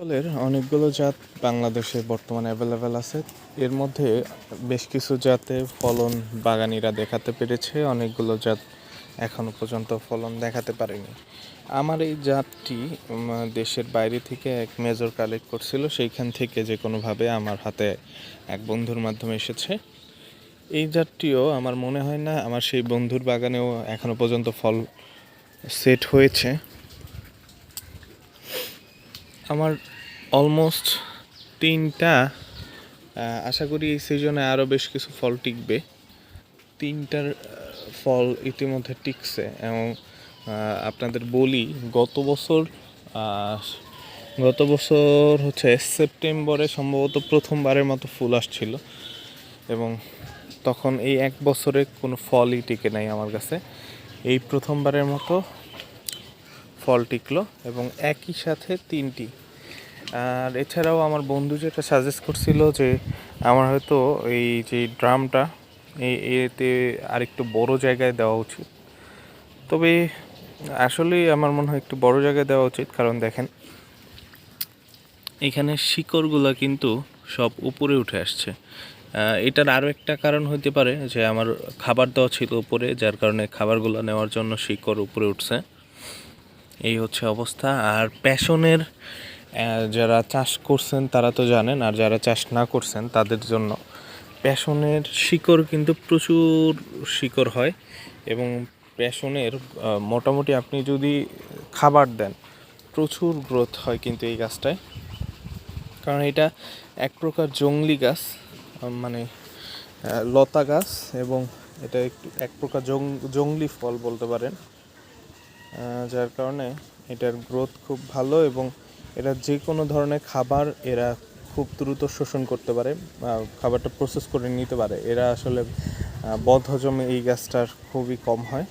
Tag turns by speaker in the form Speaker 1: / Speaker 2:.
Speaker 1: ফলের অনেকগুলো জাত বাংলাদেশে বর্তমানে অ্যাভেলেবেল আছে। এর মধ্যে বেশ কিছু জাতে ফলন বাগানিরা দেখাতে পেরেছে, অনেকগুলো জাত এখনও পর্যন্ত ফলন দেখাতে পারেনি। আমার এই জাতটি দেশের বাইরে থেকে এক মেজর কালেক্ট করছিল, সেইখান থেকে যে কোনোভাবে আমার হাতে এক বন্ধুর মাধ্যমে এসেছে। এই জাতটিও আমার মনে হয় না আমার সেই বন্ধুর বাগানেও এখনও পর্যন্ত ফল সেট হয়েছে। আমার অলমোস্ট 3টা, আশা করি এই সিজনে আরও বেশ কিছু ফল টিকবে। 3টার ফল ইতিমধ্যে টিকছে এবং আপনাদের বলি গত বছর হচ্ছে সেপ্টেম্বরে সম্ভবত প্রথমবারের মতো ফুল আসছিল এবং তখন এই এক বছরে কোনো ফলই টিকে নাই আমার কাছে। এই প্রথমবারের মতো ফল টিকলো এবং একই সাথে 3টি। আর এছাড়াও আমার বন্ধু যেটা সাজেস্ট করছিল যে আমার হয়তো এই যে ড্রামটা এতে আরেকটু বড় জায়গায় দেওয়া উচিত। তবে আসলেই আমার মনে হয় একটু বড় জায়গায় দেওয়া উচিত, কারণ দেখেন এখানে শিকড়গুলো কিন্তু সব উপরে উঠে আসছে। এটার আরও একটা কারণ হতে পারে যে আমার খাবার দেওয়া ছিল উপরে, যার কারণে খাবারগুলো নেওয়ার জন্য শিকড় উপরে উঠছে। এই হচ্ছে অবস্থা। আর প্যাশনের যারা চাষ করছেন তারা তো জানেন, আর যারা চাষ না করছেন তাদের জন্য প্যাশনের শিকড় কিন্তু প্রচুর শিকড় হয় এবং প্যাশনের মোটামুটি আপনি যদি খাবার দেন প্রচুর গ্রোথ হয় কিন্তু এই গাছটায়, কারণ এটা এক প্রকার জংলি গাছ, মানে লতা গাছ, এবং এটা এক প্রকার জংলি ফল বলতে পারেন, যার কারণে এটার গ্রোথ খুব ভালো এবং এরা যে কোনো ধরনের খাবার এরা খুব দ্রুত শোষণ করতে পারে, খাবারটা প্রসেস করে নিতে পারে। এরা আসলে বদহজমে এই গাছটার খুবই কম হয়।